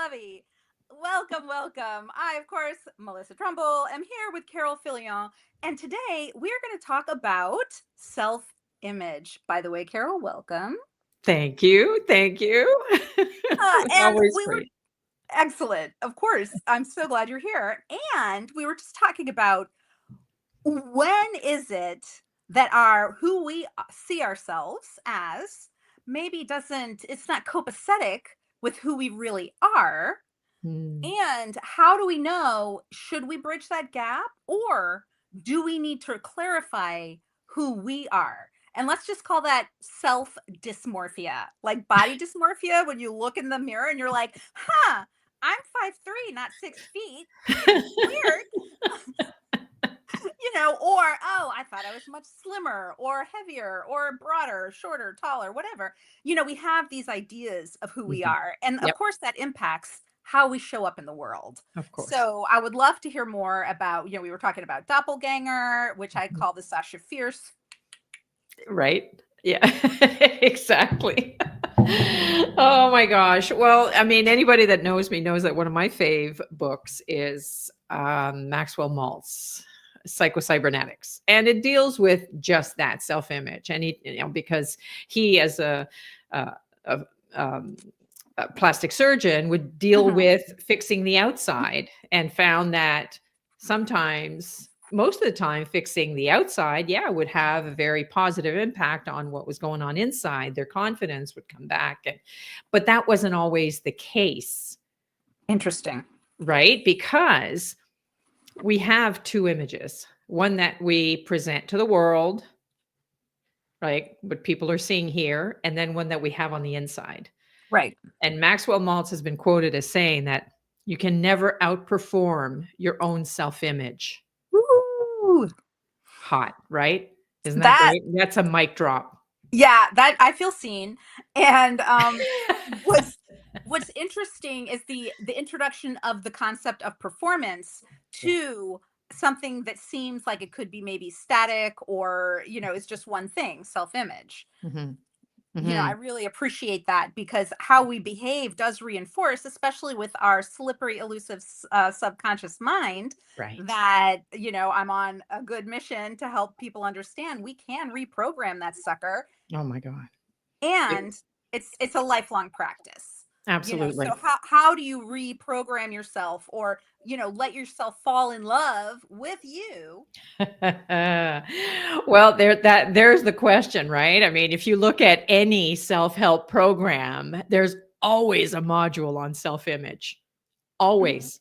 lovey. Welcome, welcome. I, of course, Melissa Trumbull, am here with Carole Fillion, and today we're going to talk about self image. By the way, Carole, welcome. Thank you. Thank you. And Always we were great. excellent, of course. I'm so glad you're here. And we were just talking about when is it that our who we see ourselves as maybe doesn't, it's not copacetic with who we really are. Mm, And how do we know, should we bridge that gap or do we need to clarify who we are? And let's just call that self dysmorphia, like body dysmorphia, when you look in the mirror and you're like, huh, I'm 5'3", not 6 feet. Weird. Or, oh, I thought I was much slimmer or heavier or broader, shorter, taller, whatever. We have these ideas of who we mhm. are. And of Yep, course, that impacts how we show up in the world. of course. So I would love to hear more about, we were talking about doppelganger, which I Mhm. call the Sasha Fierce. Right? Yeah, exactly. Oh my gosh. Well, I mean, anybody that knows me knows that one of my fave books is Maxwell Maltz, Psycho-Cybernetics, and it deals with just that self-image. And because he, as a, a, um, a plastic surgeon, would deal Mhm. with fixing the outside and found that sometimes, most of the time, fixing the outside, yeah, would have a very positive impact on what was going on inside. Their confidence would come back. But that wasn't always the case, Interesting. right? Because we have two images, one that we present to the world, right? What people are seeing here, and then one that we have on the inside. Right. And Maxwell Maltz has been quoted as saying that you can never outperform your own self image. Woo! Hot, right? Isn't that That great? That's a mic drop. Yeah, that I feel seen. And what's interesting is the introduction of the concept of performance Yeah. to something that seems like it could be maybe static or, is just one thing, self-image. Mhm. I Mhm. really appreciate that because how we behave does reinforce, especially with our slippery, elusive subconscious mind, Right. that, I'm on a good mission to help people understand we can reprogram that sucker. Oh my god. It And it's a lifelong practice. So absolutely. how do you reprogram yourself or, let yourself fall in love with you? Well, there's the question, right? I mean, if you look at any self-help program, there's always a module on self-image. Mhm. Always.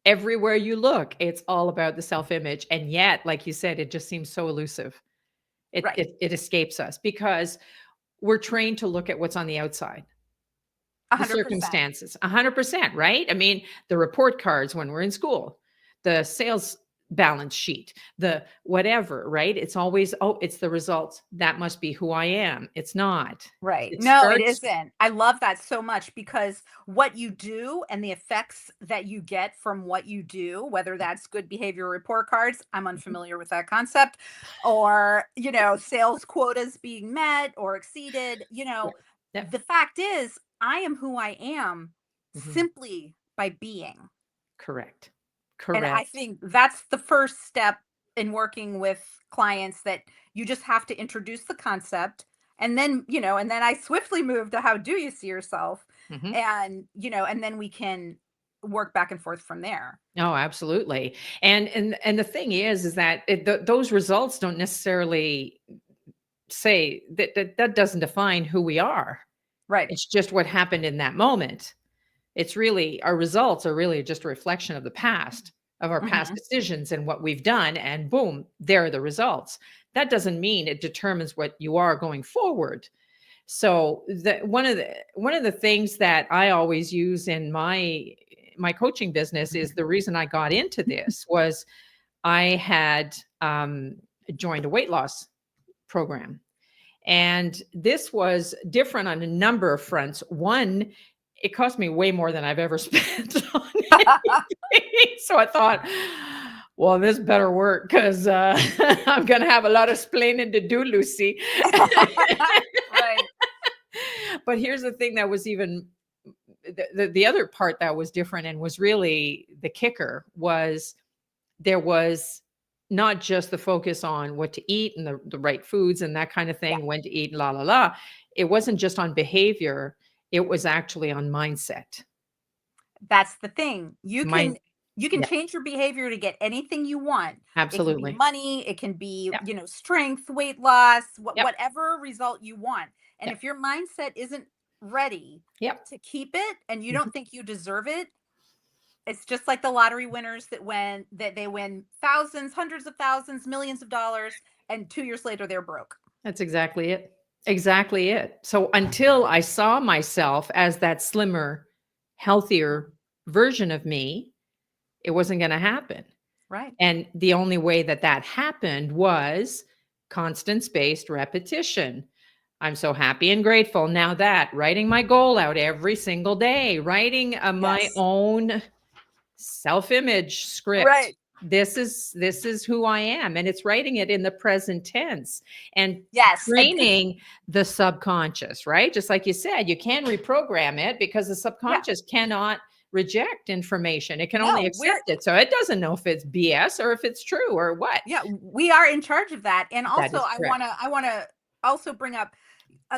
Everywhere you look, it's all about the self-image, and yet, like you said, it just seems so elusive. It Right. it it escapes us because we're trained to look at what's on the outside, the 100%. circumstances, 100%, right? I mean, the report cards when we're in school, the sales balance sheet, the whatever, right? It's always, "Oh, it's the results. That must be who I am." It's not. Right. It No, it starts isn't. I love that so much because what you do and the effects that you get from what you do, whether that's good behavior report cards, I'm Mhm. unfamiliar with that concept, or, sales quotas being met or exceeded, Yeah. Yep. the fact is, I am who I am Mhm. simply by being. Correct. And I Correct. think that's the first step in working with clients, that you just have to introduce the concept, and then I swiftly move to how do you see yourself, Mhm. and then we can work back and forth from there. Oh, absolutely. And the thing is that those results don't necessarily say that doesn't define who we are. Right. It's just what happened in that moment. It's really, our results are really just a reflection of the past, of our past Mhm. decisions and what we've done, and boom, there are the results. That doesn't mean it determines what you are going forward. So one of the things that I always use in my coaching business is the reason I got into this was I had joined a weight loss program. And this was different on a number of fronts. One, it cost me way more than I've ever spent on anything. So I thought, well, this better work because I'm going to have a lot of splaining to do, Lucy. Right. But here's the thing that was even the other part that was different and was really the kicker was there was not just the focus on what to eat and the right foods and that kind of Yeah. thing, when to eat, la la la. It wasn't just on behavior, it was actually on mindset. That's the thing. Mind You can Yeah, change your behavior to get anything you want. It can be absolutely. money, it can be, Yeah, strength, weight loss, yep, whatever result you want. And yep, if your mindset isn't ready yep. to keep it and you Mhm. don't think you deserve it, it's just like the lottery winners that they win thousands, hundreds of thousands, millions of dollars, and 2 years later they're broke. That's exactly it. Exactly it. So until I saw myself as that slimmer, Mhm. healthier version of me, it wasn't gonna happen. Right. And the only way that that happened was constant spaced repetition. I'm so happy and grateful now that writing my goal out every single day, writing my Yes. own self-image script. Right. This is who I am, and it's writing it in the present tense and Yes. training the subconscious, right? Just like you said, you can reprogram it because the Yeah. subconscious cannot reject information. It can only No, we're accept it. So it doesn't know if it's BS or if it's true or what. yeah, we are in charge of that. And That also is correct. I want to also bring up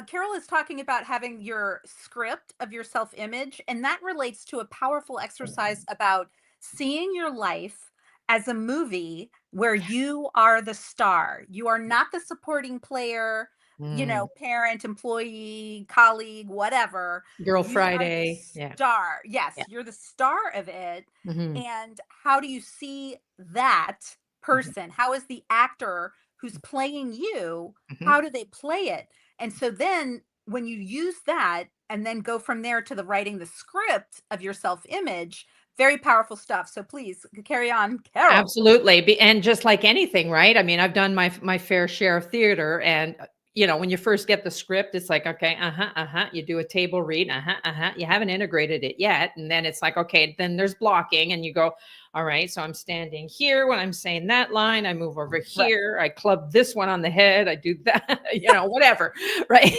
Carol is talking about having your script of your self image, and that relates to a powerful exercise about seeing your life as a movie where you are the star. You are not the supporting player, Mm. parent, employee, colleague, whatever. Girl You are the Friday. Yeah. star. Yes, Yeah. you're the star of it. Mhm. And how do you see that Mhm. person? How is the actor who's playing you? Mhm. How do they play it? And so then when you use that and then go from there to the writing the script of your self-image, very powerful stuff. So please carry on, Carol. Absolutely, and just like anything, right? I mean, I've done my fair share of theater, and when you first get the script, it's like, okay, uh-huh, uh-huh. You do a table read, uh-huh, uh-huh. You haven't integrated it yet, and then it's like, okay, then there's blocking, and you go, all right, so I'm standing here when I'm saying that line. I move over Right. here. I club this one on the head. I do that, whatever, right?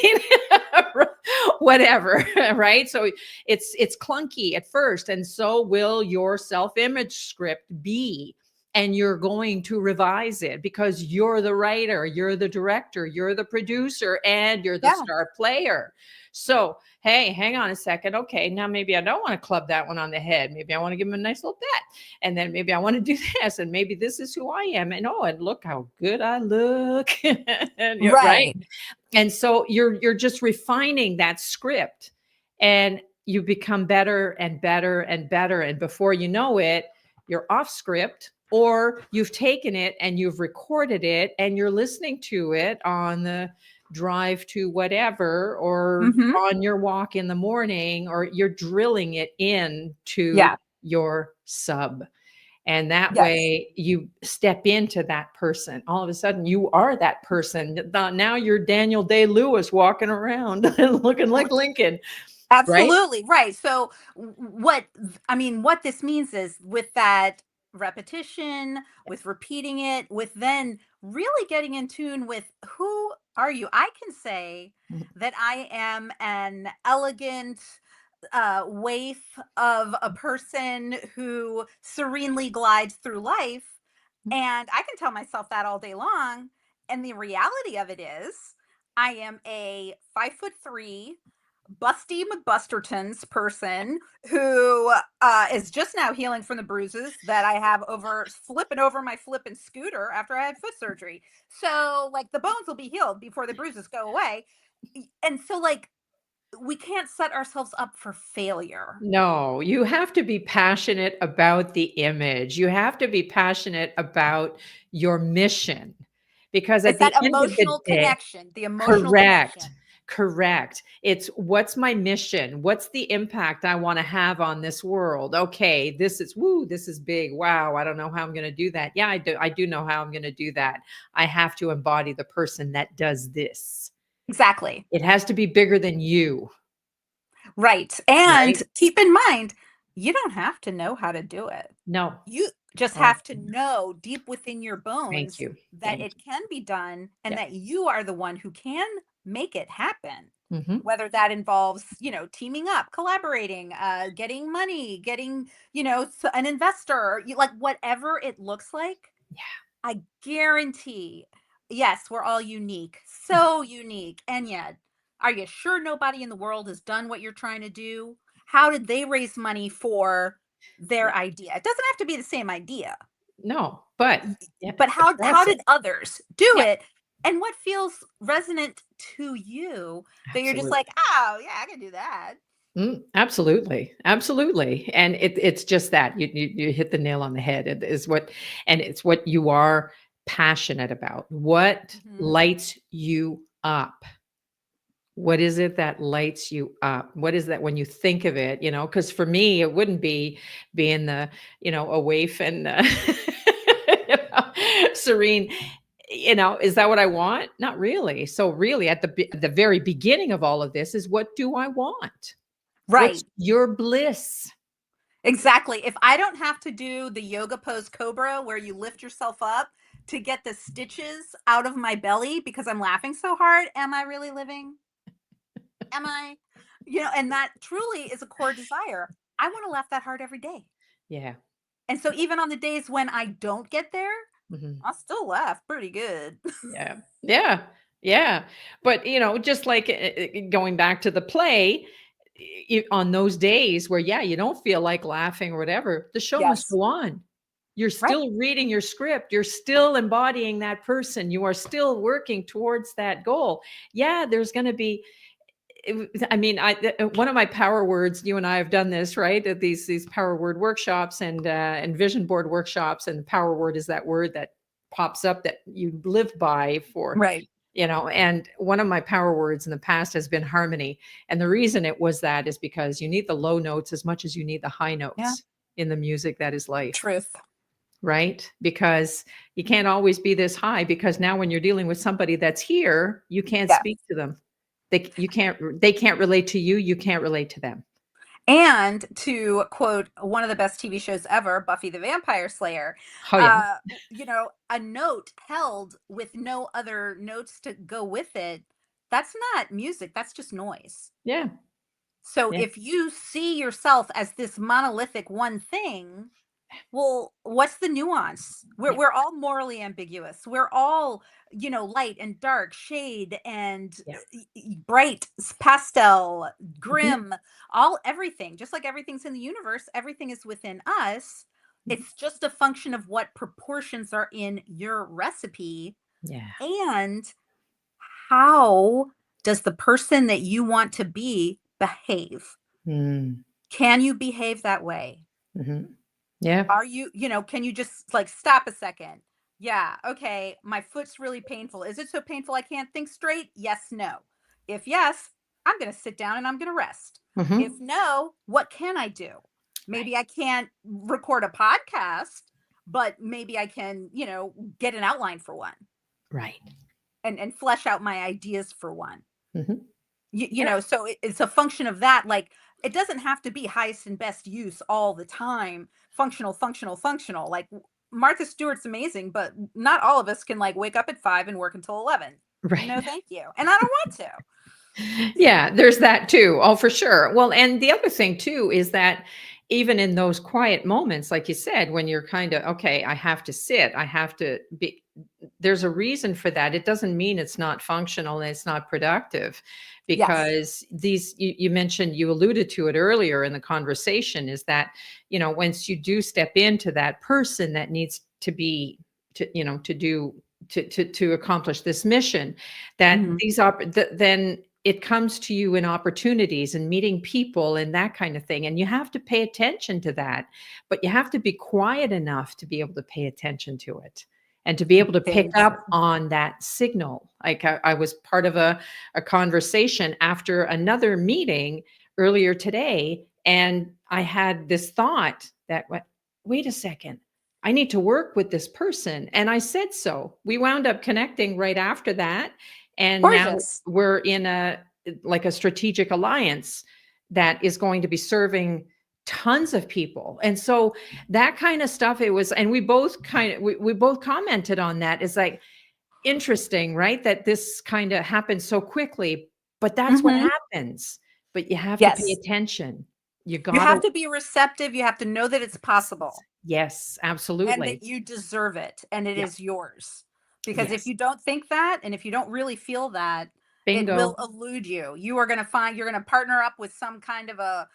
Whatever, right? So it's clunky at first, and so will your self-image script be, and you're going to revise it because you're the writer, you're the director, you're the producer, and you're the Yeah. star player. So hey, hang on a second. Okay, now maybe I don't want to club that one on the head. Maybe I want to give him a nice little pat, and then maybe I want to do this, and maybe this is who I am, and oh, and look how good I look. And, right. Right. And so you're just refining that script, and you become better and better and better, and before you know it, you're off script, or you've taken it and you've recorded it and you're listening to it on the drive to whatever, or Mhm. on your walk in the morning, or you're drilling it in to Yeah. your sub, and that Yes. way you step into that person. All of a sudden, you are that person. Now you're Daniel Day Lewis walking around looking like Lincoln, right? Absolutely, right. So what this means is with that repetition, with repeating it, with then really getting in tune with who are you? I can say Mhm. that I am an elegant waif of a person who serenely glides through life. And I can tell myself that all day long. And the reality of it is, I am a 5'3" busty McBustertons person who is just now healing from the bruises that I have over flipping over my flipping scooter after I had foot surgery. So, like, the bones will be healed before the bruises go away. And so, like, we can't set ourselves up for failure. No, you have to be passionate about the image. You have to be passionate about your mission, because It's at the that end of the emotional day, connection, the emotional correct. connection. Correct. It's what's my mission? What's the impact I want to have on this world? Okay, this is woo, this is big. Wow, I don't know how I'm going to do that. Yeah, I do. I do know how I'm going to do that. I have to embody the person that does this. Exactly. It has to be bigger than you, Right. And right? keep in mind, you don't have to know how to do it. No. You just Oh, have to know deep within your thank bones you. that Thank it can be done and you. that you are the one who can make it happen. Mhm. whether that involves, teaming up, collaborating, getting money, getting, an investor, like whatever it looks like. Yeah. I guarantee, yes, we're all unique, so unique. And yet, are you sure nobody in the world has done what you're trying to do? How did they raise money for their Yeah. idea? It doesn't have to be the same idea, No, but yeah, but the how process. did others do Yeah, it? And what feels resonant to you that you're just absolutely. like, oh, yeah, I can do that. Absolutely, absolutely, and it's just that you hit the nail on the head. It is what, and it's what you are passionate about. What Hmm. lights you up? What is it that lights you up? What is that when you think of it? Because for me, it wouldn't be being the a waif and serene. Is that what I want? Not really. So really, at the very beginning of all of this is, what do I want? What's Right. your bliss? Exactly. If I don't have to do the yoga pose cobra where you lift yourself up to get the stitches out of my belly because I'm laughing so hard, am I really living? Am I? And that truly is a core desire. I want to laugh that hard every day. Yeah. And so even on the days when I don't get there, Mhm. I'll still laugh pretty good. Yeah. Yeah. Yeah. But, just like going back to the play, on those days where, yeah, you don't feel like laughing or whatever, the show must Yes. go on. You're Right. still reading your script. You're still embodying that person. You are still working towards that goal. Yeah, there's going to be, I mean, one of my power words. You and I have done this, right? At these power word workshops and vision board workshops, and the power word is that word that pops up that you live by for, Right. And one of my power words in the past has been harmony, and the reason it was that is because you need the low notes as much as you need the high Yeah. notes in the music that is life, Truth. right? Because you can't always be this high, because now when you're dealing with somebody that's here, you can't Yeah. speak to them. They can't relate to you, you can't relate to them. And to quote one of the best TV shows ever, Buffy the Vampire Slayer, Oh, yeah. a note held with no other notes to go with it, that's not music, that's just noise. Yeah. So Yeah. if you see yourself as this monolithic one thing, well, what's the nuance? We're Yeah. we're all morally ambiguous. We're all, light and dark, shade and Yeah. bright, pastel, Mhm. grim, all everything. Just like everything's in the universe, everything is within us. Mhm. It's just a function of what proportions are in your recipe Yeah. and how does the person that you want to be behave? Mm. Can you behave that way? Mhm. Yeah. Are you, can you just like stop a second? Yeah, okay, my foot's really painful. Is it so painful I can't think straight? Yes, no. If yes, I'm going to sit down and I'm going to rest. If Mhm. no, what can I do? Right. Maybe I can't record a podcast, but maybe I can, get an outline for one Right. and flesh out my ideas for one. Mhm. So it's a function of that. Like, it doesn't have to be highest and best use all the time. Functional, functional, functional. Like, Martha Stewart's amazing, but not all of us can like wake up at 5 and work until 11. Right. No, thank you. And I don't want to. Yeah, there's that too. Oh, for sure. Well, and the other thing too is that even in those quiet moments, like you said, when you're kind of, okay, I have to sit, I have to be, there's a reason for that. It doesn't mean it's not functional and it's not productive, Yes. because you mentioned, you alluded to it earlier in the conversation, is that, once you do step into that person that needs to be, to do, to accomplish this mission, that Hmm. then it comes to you in opportunities and meeting people and that kind of thing. And you have to pay attention to that, but you have to be quiet enough to be able to pay attention to it and to be able to pick Very up true. on that signal. Like I was part of a conversation after another meeting earlier today, and I had this thought that, wait a second, I need to work with this person. And I said so. We wound up connecting right after that. And now Gorgeous. we're in a strategic alliance that is going to be serving tons of people. And so that kind of stuff, it was, and we both commented on that. It's like interesting, right? That this kind of happened so quickly. But that's what Mhm. happens. But you have to pay Yes. attention. You You gotta have to be receptive, you have to know that it's possible yes, and absolutely. that you deserve it and it Yeah. is yours. Because if Yes. you don't think that and if you don't really feel that, it will Bingo. elude you. You are gonna find you're gonna partner up with some kind of a,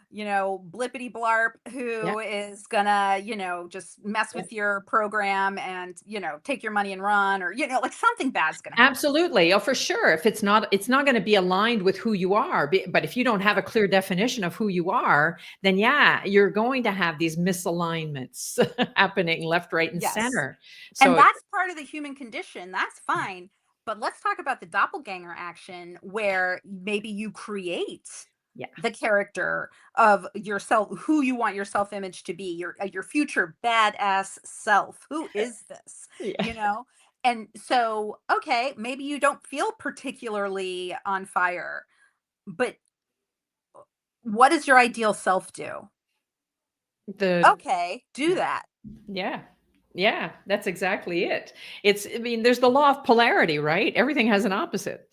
blippity blarp Yeah. who is gonna, just mess Yeah. with your program and, take your money and run or, like something bad's gonna happen. Absolutely. Oh, for sure. If it's not gonna be aligned with who you are, but if you don't have a clear definition of who you are, then yeah, you're going to have these misalignments happening left, right, and Yes. center. And So that's part of the human condition. That's fine. But let's talk about the doppelganger action where maybe you create yeah. the character of yourself, who you want your self image to be, your future badass self. Who is this? Yeah. You know? And so, okay, maybe you don't feel particularly on fire, but what does your ideal self do? The Okay, do yeah. that. Yeah. Yeah, that's exactly it. I mean, there's the law of polarity, right? Everything has an opposite.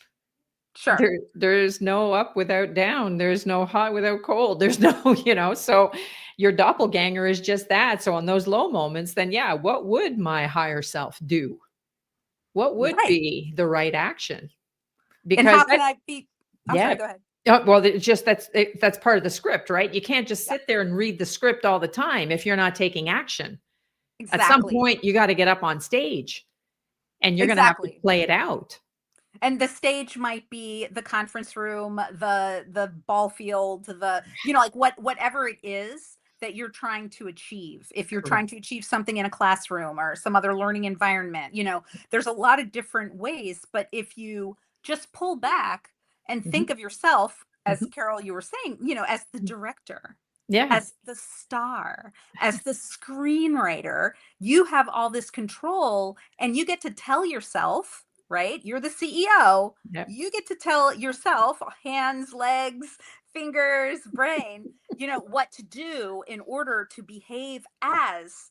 Sure. There's no up without down. There's no hot without cold. There's no, so your doppelganger is just that. So on those low moments, then yeah, what would my higher self do? What would Right. be the right action? And Because how can I be I'm sorry, yeah. go ahead. Well, that's part of the script, right? You can't just Yeah, sit there and read the script all the time if you're not taking action. At some exactly. point, you got to get up on stage and you're going to have to Exactly. play it out. And the stage might be the conference room, the ball field, like whatever it is that you're trying to achieve. If you're trying Correct. to achieve something in a classroom or some other learning environment, there's a lot of different ways, but if you just pull back and Mhm, think of yourself as mhm. Carol you were saying, as the director, Yeah. as the star, as the screenwriter, you have all this control and you get to tell yourself, right? You're the CEO. Yep. You get to tell yourself, hands, legs, fingers, brain, what to do in order to behave as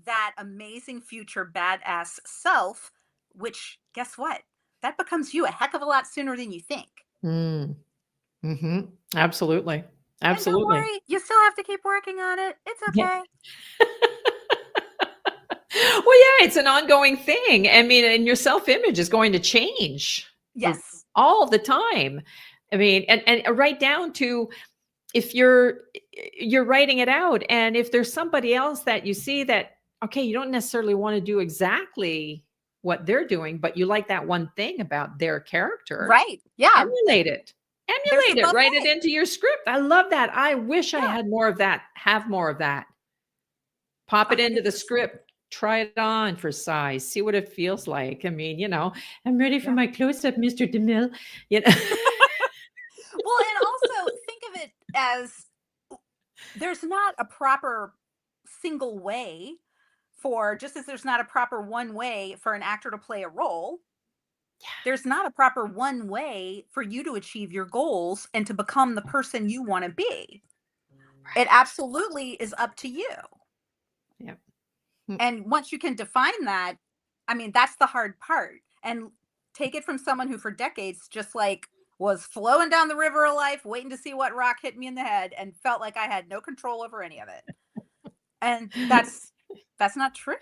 that amazing future badass self, which guess what? That becomes you a heck of a lot sooner than you think. Mm. Mhm. Absolutely. And don't Absolutely. worry, you still have to keep working on it. It's Yeah. okay. Well, yeah, it's an ongoing thing. I mean, and your self-image is going to change Yes. all the time. I mean, and right down to if you're writing it out and if there's somebody else that you see that okay, you don't necessarily want to do exactly what they're doing, but you like that one thing about their character, Right. Yeah. emulate it. There's the Emulate it. Write it buffet. into your script. I love that. I wish I Yeah. had more of that. Have more of that. Pop it into the 100%. script. Try it on for size. See what it feels like. I mean, I'm ready for Yeah. my close up, Mr. DeMille. You know? Well, and also think of it as there's not a proper single way for just as there's not a proper one way for an actor to play a role, there's not a proper one way for you to achieve your goals and to become the person you want to be. It Right. absolutely is up to you. Yeah. Mm. And once you can define that, I mean, that's the hard part. And take it from someone who for decades just like was flowing down the river of life, waiting to see what rock hit me in the head and felt like I had no control over any of it. And that's not true.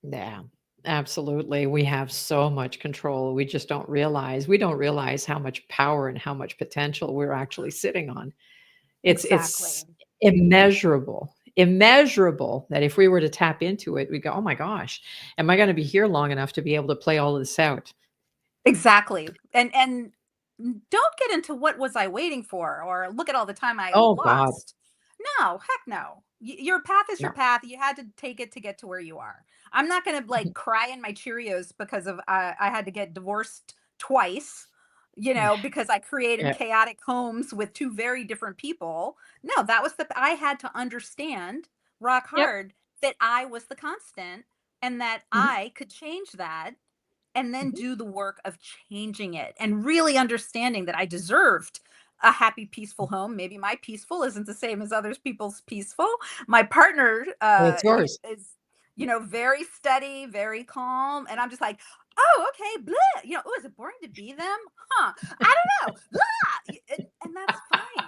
Yeah, absolutely. We have so much control. We just don't realize. We don't realize how much power and how much potential we're actually sitting on. It's Exactly. immeasurable. Immeasurable that if we were to tap into it, we go, "Oh my gosh, am I going to be here long enough to be able to play all of this out?" Exactly. And don't get into what was I waiting for or look at all the time I Oh god. lost. No, heck no. Your path is your No. path. You had to take it to get to where you are. I'm not going to like cry in my Cheerios because of I had to get divorced twice, Yeah. because I created Yeah. chaotic homes with two very different people. No, that was I had to understand rock Yep. hard that I was the constant and that Mhm. I could change that and then Mhm. do the work of changing it and really understanding that I deserved a happy, peaceful home. Maybe my peaceful isn't the same as others people's peaceful. My partner It's yours. is, very steady, very calm. And I'm just like, Oh, okay, blah. Is it boring to be them? Huh? I don't know. Blah. And that's fine.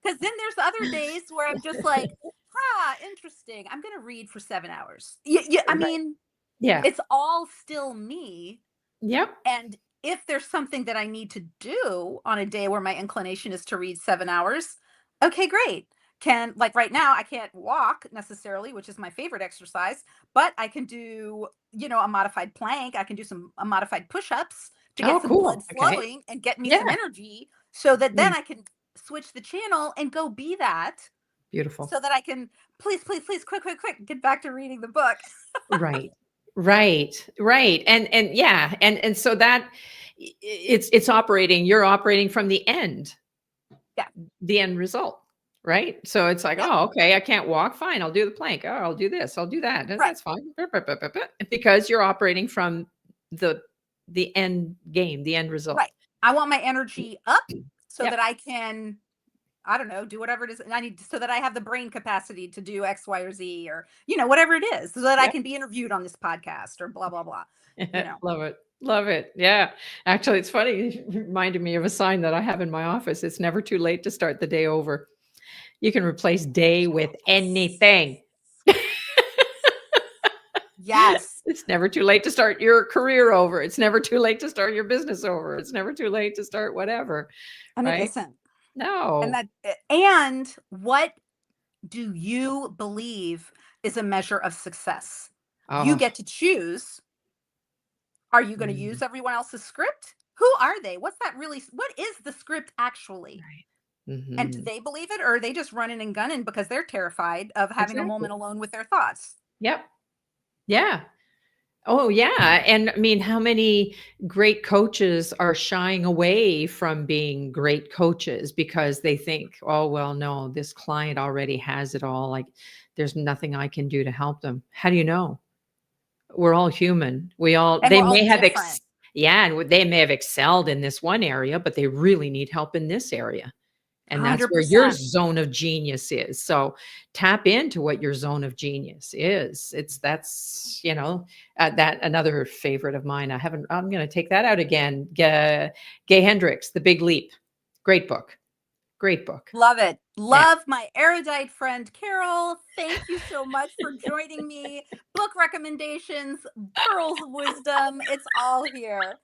Because then there's other days where I'm just like, interesting. I'm gonna read for 7 hours. Yeah, I Right. mean, Yeah. it's all still me. Yep. And if there's something that I need to do on a day where my inclination is to read 7 hours, okay, great. Like right now, I can't walk necessarily, which is my favorite exercise, but I can do, a modified plank. I can do some modified push ups to get Oh, some blood cool. Okay. flowing and get me Yeah. some energy so that Yeah. then I can switch the channel and go be that Beautiful. so that I can, please, please, please, quick, quick, quick, get back to reading the book. Right. Right. Right. And yeah, and so that it's operating, you're operating from Yeah. the end result, right? So it's like, Yep. "Oh, okay, I can't walk, fine, I'll do the plank. Oh, I'll do this, I'll do that. Right. That's fine." Because you're operating from the the end game, the end result. Right. I want my energy up so Yep. that I can, I don't know, do whatever it is. And I need so that I have the brain capacity to do X, Y, or Z, or, whatever it is, so that I Yep. can be interviewed on this podcast or blah, blah, blah. You know. Love it. Love it. Yeah. Actually, it's funny. It reminded me of a sign that I have in my office. It's never too late to start the day over. You can replace day with Yes. anything. Yes. It's never too late to start your career over. It's never too late to start your business over. It's never too late to start whatever, And it right? isn't. And No. what do you believe is a measure of success? You Oh, get to choose. Are you going to mm, use everyone else's script? Who are they? What is the script actually? right. And do Mhm. they believe it, or are they just running and gunning because they're terrified of having a Exactly. moment alone with their thoughts? Yep. Yeah. Oh, yeah, and I mean, how many great coaches are shying away from being great coaches because they think, "Oh, well, no, this client already has it all, like, there's nothing I can do to help them." How do you know? We're all human. We all And they we're all may have different. yeah, and they may have excelled in this one area, but they really need help in this area. And that's where your 100%. zone of genius is. So tap into what your zone of genius is. It's that's, that another favorite of mine. I'm going to take that out again. Gay Hendricks, The Big Leap. Great book. Great book. Love it. Yeah. Love my erudite friend Carol. Thank you so much for joining me. Book recommendations, pearls of wisdom. It's all here.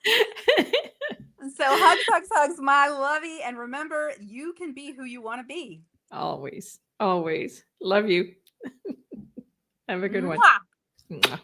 And so hugs, hugs, hugs, my lovey. And remember, you can be who you want to be. Always. Always. Love you. Have a good one. Mwah. Mwah.